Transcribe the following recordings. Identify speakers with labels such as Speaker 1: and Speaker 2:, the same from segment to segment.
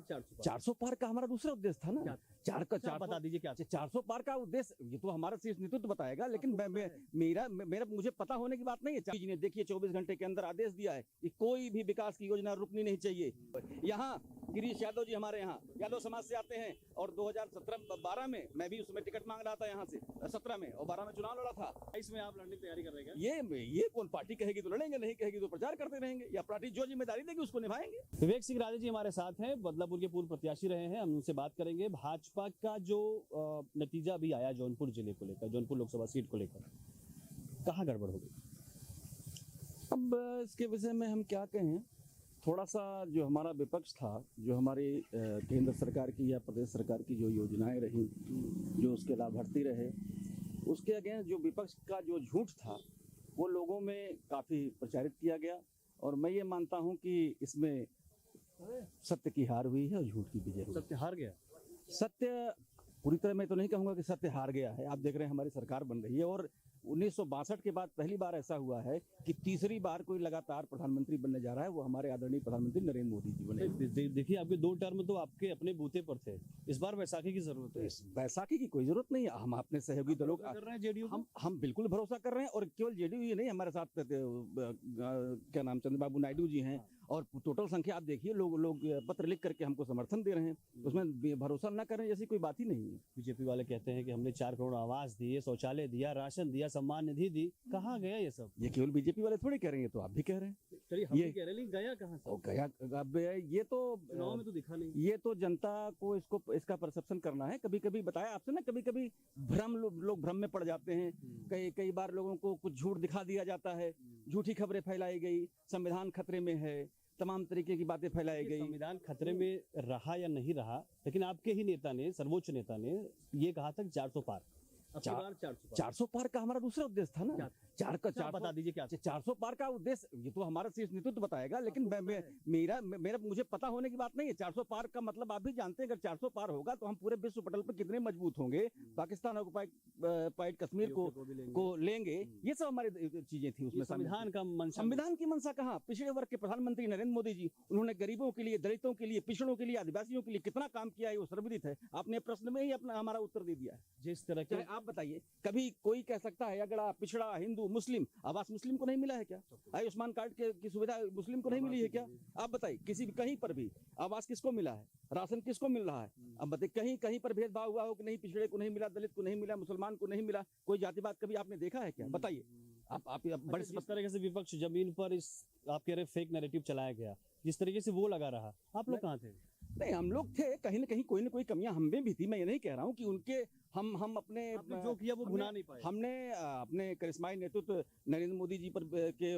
Speaker 1: 400 पार का हमारा दूसरा उद्देश्य था ना। चार
Speaker 2: बता दीजिए क्या
Speaker 1: 400 पार का उद्देश्य ये तो हमारा शीर्ष नेतृत्व बताएगा, लेकिन मेरा मुझे पता होने की बात नहीं है। जी ने देखिए 24 घंटे के अंदर आदेश दिया है कि कोई भी विकास की योजना रुकनी नहीं चाहिए। यहाँ गिरीश यादव जी हमारे यहाँ यादव समाज से आते हैं और 2017-12 में मैं भी उसमें टिकट मांग रहा था यहाँ से, 17 में और 12 में चुनाव लड़ा था।
Speaker 2: इसमें आप लड़ने की तैयारी कर रहे हैं?
Speaker 1: ये कौन पार्टी कहेगी तो लड़ेंगे, नहीं कहेगी तो प्रचार करते रहेंगे, या पार्टी जो जिम्मेदारी देगी उसको निभाएंगे।
Speaker 2: विवेक सिंह राजे जी हमारे साथ हैं, बदलापुर के पूर्व प्रत्याशी रहे हैं। हम उनसे बात करेंगे भाजपा का जो नतीजा अभी आया जौनपुर जिले को लेकर, जौनपुर लोकसभा सीट को लेकर, कहाँ गड़बड़ हो गई?
Speaker 1: अब इसके विषय में हम क्या कहें, थोड़ा सा जो हमारा विपक्ष था, जो हमारी केंद्र सरकार की या प्रदेश सरकार की जो योजनाएं रही, जो उसके लाभार्थी रहे, उसके अगेंस्ट जो विपक्ष का जो झूठ था वो लोगों में काफ़ी प्रचारित किया गया। और मैं ये मानता हूं कि इसमें सत्य की हार हुई है और झूठ की विजय हुई।
Speaker 2: सत्य हार गया?
Speaker 1: सत्य पूरी तरह मैं तो नहीं कहूँगा कि सत्य हार गया है। आप देख रहे हैं हमारी सरकार बन रही है और 1962 के बाद पहली बार ऐसा हुआ है कि तीसरी बार कोई लगातार प्रधानमंत्री बनने जा रहा है, वो हमारे आदरणीय प्रधानमंत्री नरेंद्र मोदी जी बने।
Speaker 2: देखिए आपके 2 टर्म तो आपके अपने बूते पर थे, इस बार बैसाखी की जरूरत है।
Speaker 1: बैसाखी की कोई जरूरत नहीं है। हम अपने सहयोगी दलों
Speaker 2: कर रहे हैं जेडीयू,
Speaker 1: हम बिल्कुल भरोसा कर रहे हैं। और केवल जेडीयू ही नहीं, हमारे साथ क्या नाम चंद्रबाबू नायडू जी हैं और टोटल संख्या आप देखिए, लोग पत्र लिख करके हमको समर्थन दे रहे हैं। उसमें भरोसा न करें जैसी कोई बात ही नहीं है।
Speaker 2: बीजेपी वाले कहते हैं कि हमने 4 करोड़ आवास दिए, शौचालय दिया, राशन दिया, सम्मान निधि दी। कहाँ गया ये सब?
Speaker 1: ये केवल बीजेपी वाले थोड़ी कह रहे हैं, तो आप भी कह रहे हैं।
Speaker 2: चलिए हम भी कह रहे हैं, गया कहाँ से?
Speaker 1: गया अब ये तो
Speaker 2: चुनाव में तो दिखा नहीं।
Speaker 1: ये तो जनता को इसका परसेप्शन करना है। कभी कभी बताया आपसे ना, कभी कभी लोग भ्रम में पड़ जाते हैं। कई बार लोगों को कुछ झूठ दिखा दिया जाता है, झूठी खबरें फैलाई गई, संविधान खतरे में है, तमाम तरीके की बातें फैलाई गई।
Speaker 2: संविधान खतरे में रहा या नहीं रहा, लेकिन आपके ही नेता ने, सर्वोच्च नेता ने ये कहा था 400 पार।
Speaker 1: 400 पार का हमारा दूसरा उद्देश्य था ना।
Speaker 2: बता दीजिए क्या
Speaker 1: 400 पार का उद्देश्य ये तो हमारा शीर्ष नेतृत्व बताएगा, लेकिन मेरा मुझे पता होने की बात नहीं है। 400 पार का मतलब आप भी जानते हैं, अगर 400 पार होगा तो हम पूरे विश्व पटल पर कितने मजबूत होंगे, पाकिस्तान ऑक्युपाइड कश्मीर को लेंगे। ये सब हमारी चीजें थी उसमें। संविधान की मंशा कहाँ? पिछड़े वर्ग के प्रधानमंत्री नरेंद्र मोदी जी, उन्होंने गरीबों के लिए, दलितों के लिए, पिछड़ों के लिए, आदिवासियों के लिए कितना काम किया है वो सर्वविदित है। आपने प्रश्न में ही अपना हमारा उत्तर दे दिया है।
Speaker 2: जिस तरह के
Speaker 1: आप बताइए, कभी कोई कह सकता है अगड़ा, पिछड़ा, हिंदू, मुस्लिम, आवास मुस्लिम को नहीं मिला है क्या? आयुष्मान कार्ड की सुविधा मुस्लिम को नहीं मिली है क्या? आप बताइए, किसी भी कहीं पर भी आवास किसको मिला है, राशन किसको मिल रहा है? अब बताइए, कहीं पर भेदभाव हुआ हो कि नहीं, पिछड़े को नहीं मिला, दलित को नहीं मिला, मुसलमान को नहीं मिला, कोई जातिवाद कभी आपने देखा है क्या? बताइए आप बड़े
Speaker 2: जिस तरीके से विपक्ष जमीन पर इस आप कह रहे फेक नैरेटिव चलाया गया, जिस तरीके से वो लगा रहा, आप लोग कहाँ थे?
Speaker 1: नहीं, हम लोग थे कहीं ना कहीं, कोई ना कोई कमियां हम में भी थी। मैं ये नहीं कह रहा हूं कि उनके हम अपने
Speaker 2: जो किया वो भुना नहीं पाए।
Speaker 1: हमने अपने करिश्माई नेतृत्व नरेंद्र मोदी जी पर के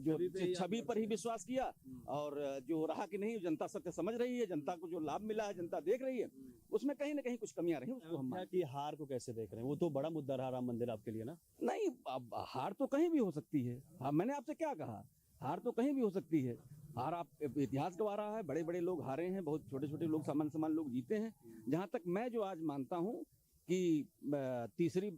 Speaker 1: जो छवि पर ही विश्वास किया, और जो रहा कि नहीं, जनता सत्य समझ रही है, जनता को जो लाभ मिला है जनता देख रही है, उसमें कहीं ना कहीं कुछ कमियां रही, उसको हम
Speaker 2: की हार को कैसे देख रहे हैं? वो तो बड़ा मुद्दा रहा राम मंदिर आपके लिए ना।
Speaker 1: नहीं, अब हार तो कहीं भी हो सकती है। मैंने आपसे क्या कहा, हार तो कहीं भी हो सकती है। हार आप इतिहास गवा रहा है, बड़े बड़े लोग हारे हैं, बहुत छोटे छोटे लोग, सामान्य लोग जीते हैं। जहां तक मैं जो आज मानता हूं कि तीसरी,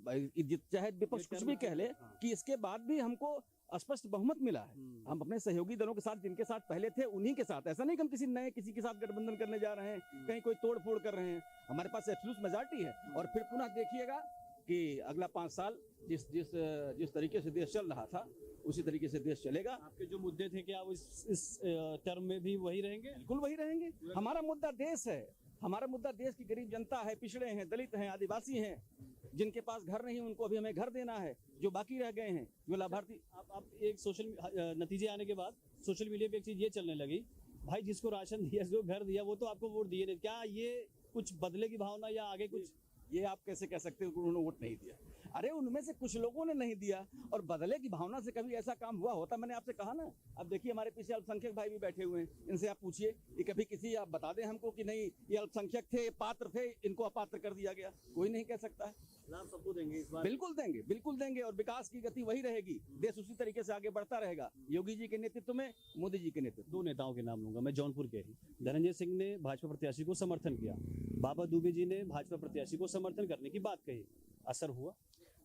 Speaker 1: चाहे विपक्ष कुछ भी कह ले, कि इसके बाद भी हमको स्पष्ट बहुमत मिला है। हम अपने सहयोगी दलों के साथ, जिनके साथ पहले थे उन्हीं के साथ, ऐसा नहीं कि हम किसी के साथ गठबंधन करने जा रहे हैं, कहीं कोई तोड़ फोड़ कर रहे हैं। हमारे पास एब्सोल्यूट मेजॉरिटी है। और फिर पुनः देखिएगा कि अगला 5 साल जिस तरीके से देश चल रहा था उसी तरीके से देश चलेगा।
Speaker 2: आपके जो मुद्दे थे, क्या वो इस टर्म में भी वही रहेंगे?
Speaker 1: बिल्कुल वही रहेंगे। हमारा मुद्दा देश है, हमारा मुद्दा देश की गरीब जनता है, पिछड़े हैं, दलित हैं, आदिवासी हैं, जिनके पास घर नहीं उनको अभी हमें घर देना है, जो बाकी रह गए हैं, जो लाभार्थी।
Speaker 2: आप एक सोशल नतीजे आने के बाद सोशल मीडिया पे एक चीज ये चलने लगी, भाई जिसको राशन दिया, जो घर दिया, वो तो आपको वोट दिए नहीं। क्या ये कुछ बदले की भावना या आगे कुछ?
Speaker 1: ये आप कैसे कह सकते हो कि उन्होंने वोट नहीं दिया? अरे उनमें से कुछ लोगों ने नहीं दिया, और बदले की भावना से कभी ऐसा काम हुआ होता? मैंने आपसे कहा ना। अब देखिए, हमारे पीछे अल्पसंख्यक भाई भी बैठे हुए हैं, इनसे आप पूछिए कि कभी किसी आप बता दें हमको कि नहीं ये अल्पसंख्यक थे, पात्र थे, इनको अपात्र कर दिया गया। कोई नहीं कह सकता है।
Speaker 2: लाभ सबको देंगे इस बार?
Speaker 1: बिल्कुल देंगे, बिल्कुल देंगे, और विकास की गति वही रहेगी। देश उसी तरीके से आगे बढ़ता रहेगा, योगी जी के नेतृत्व में, मोदी जी के नेतृत्व।
Speaker 2: 2 नेताओं के नाम लूंगा मैं, जौनपुर के ही। धनंजय सिंह ने भाजपा प्रत्याशी को समर्थन किया, बाबा दुबे जी ने भाजपा प्रत्याशी को समर्थन करने की बात कही, असर हुआ?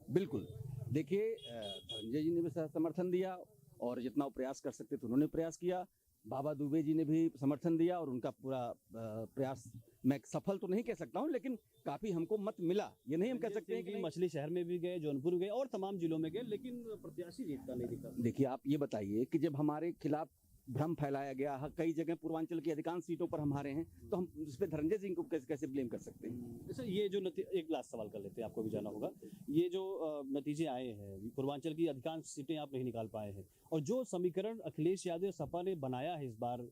Speaker 1: बिल्कुल। देखिए, धनंजय जी ने भी समर्थन दिया, और जितना वो प्रयास कर सकते थे उन्होंने प्रयास किया। बाबा दुबे जी ने भी समर्थन दिया और उनका पूरा प्रयास, मैं सफल तो नहीं कह सकता हूं, लेकिन काफी हमको मत मिला। ये नहीं हम कह सकते हैं कि
Speaker 2: मछली शहर में भी गए, जौनपुर गए और तमाम जिलों में गए, लेकिन प्रत्याशी जीतता नहीं दिखा।
Speaker 1: देखिए, आप ये बताइए कि जब हमारे खिलाफ भ्रम फैलाया गया, कई जगह पूर्वांचल की अधिकांश सीटों पर हम हारे हैं, तो हम इस पे धनंजय सिंह को कैसे ब्लेम कर सकते हैं?
Speaker 2: जैसे ये जो एक लास्ट सवाल कर लेते हैं, आपको भी जाना होगा, ये जो नतीजे आए हैं, पूर्वांचल की अधिकांश सीटें आप नहीं निकाल पाए हैं, और जो समीकरण अखिलेश यादव सपा ने बनाया है इस बार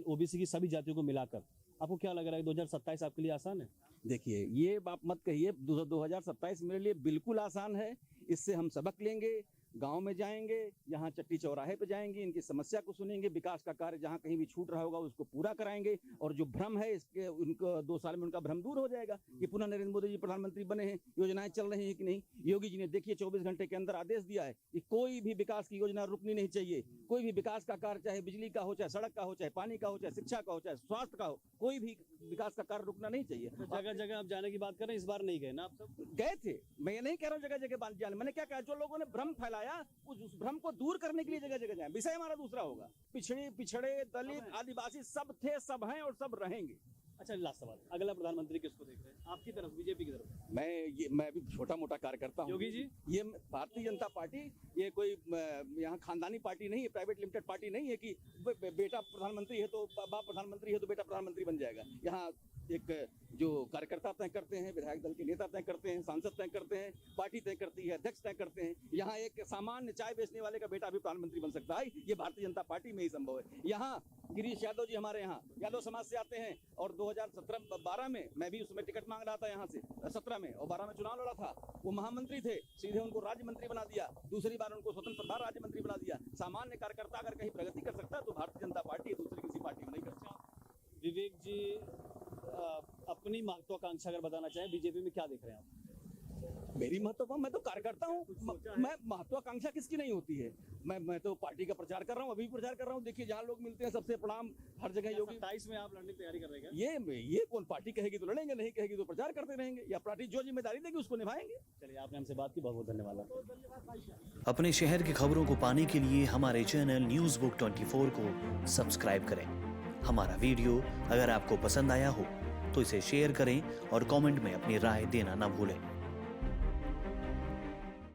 Speaker 2: ओबीसी की सभी जातियों को मिलाकर, आपको क्या लग रहा है 2027 आपके लिए आसान है?
Speaker 1: देखिए, ये आप मत कहिए, 2027 मेरे लिए बिल्कुल आसान है। इससे हम सबक लेंगे, गांव में जाएंगे, यहाँ चट्टी चौराहे पे जाएंगे, इनकी समस्या को सुनेंगे, विकास का कार्य जहाँ कहीं भी छूट रहा होगा उसको पूरा कराएंगे, और जो भ्रम है इसके उनको 2 साल में उनका भ्रम दूर हो जाएगा कि पुनः नरेंद्र मोदी जी प्रधानमंत्री बने हैं, योजनाएं चल रही हैं कि नहीं। योगी जी ने देखिए 24 घंटे के अंदर आदेश दिया है कि कोई भी विकास की योजना रुकनी नहीं चाहिए। कोई भी विकास का कार्य, चाहे बिजली का हो, चाहे सड़क का हो, चाहे पानी का हो, चाहे शिक्षा का हो, चाहे स्वास्थ्य का हो, कोई भी विकास का कार्य रुकना नहीं चाहिए।
Speaker 2: जगह जगह आप जाने की बात करें, इस बार नहीं गए ना आप सब?
Speaker 1: गए थे, मैं ये नहीं कह रहा हूँ जगह जगह जाने, मैंने क्या कहा, जो लोगों ने भ्रम फैलाया उस भ्रम को दूर करने के लिए जगह जगह जाए। विषय हमारा दूसरा होगा, पिछड़े दलित आदिवासी सब थे, सब हैं और सब रहेंगे।
Speaker 2: अच्छा, लास्ट सवाल, अगला प्रधानमंत्री किसको देख रहे हैं? आपकी तरफ, बीजेपी की तरफ?
Speaker 1: मैं भी छोटा मोटा कार्यकर्ता हूँ।
Speaker 2: योगी जी?
Speaker 1: ये भारतीय जनता पार्टी, ये कोई यहाँ खानदानी पार्टी नहीं है, प्राइवेट लिमिटेड पार्टी नहीं है कि बेटा प्रधानमंत्री है तो बाप प्रधानमंत्री है तो बेटा प्रधानमंत्री बन जाएगा। यहाँ एक जो कार्यकर्ता तय करते हैं, विधायक दल के नेता तय करते हैं, सांसद तय करते हैं, पार्टी तय करती है, अध्यक्ष तय करते हैं। यहाँ एक सामान्य चाय बेचने वाले का बेटा भी प्रधानमंत्री बन सकता है, ये भारतीय जनता पार्टी में ही संभव है। यहाँ गिरीश यादव जी हमारे यहाँ यादव समाज से आते हैं, और 2017-12 में मैं भी उसमें टिकट मांग रहा था यहाँ से, 17 में और 12 में चुनाव लड़ा था। वो महामंत्री थे, सीधे उनको राज्य मंत्री बना दिया, दूसरी बार उनको स्वतंत्र प्रभार राज्य मंत्री बना दिया। सामान्य कार्यकर्ता अगर कहीं प्रगति कर सकता है तो भारतीय जनता पार्टी दूसरी किसी पार्टी में नहीं कर सकता।
Speaker 2: विवेक जी, अपनी महत्वाकांक्षा अगर बताना चाहें, बीजेपी में क्या देख रहे हैं आप?
Speaker 1: मेरी महत्व, मैं तो कार्यकर्ता हूँ, मैं महत्वाकांक्षा किसकी नहीं होती है। मैं तो पार्टी का प्रचार कर रहा हूँ, अभी भी प्रचार कर रहा हूँ। देखिए, जहाँ लोग मिलते हैं सबसे प्रणाम, हर जगह योगी।
Speaker 2: 27 में आप लड़ने की तैयारी कर रहे हैं?
Speaker 1: ये कौन, पार्टी कहेगी तो लड़ेंगे, नहीं कहेगी तो प्रचार करते रहेंगे, या पार्टी जो जिम्मेदारी देगी उसको निभाएंगे।
Speaker 2: चलिए, आपने हमसे बात की, बहुत बहुत धन्यवाद।
Speaker 3: अपने शहर की खबरों को पाने के लिए हमारे चैनल न्यूज़ बुक 24 को सब्सक्राइब करें। हमारा वीडियो अगर आपको पसंद आया हो तो इसे शेयर करें और कमेंट में अपनी राय देना ना भूलें।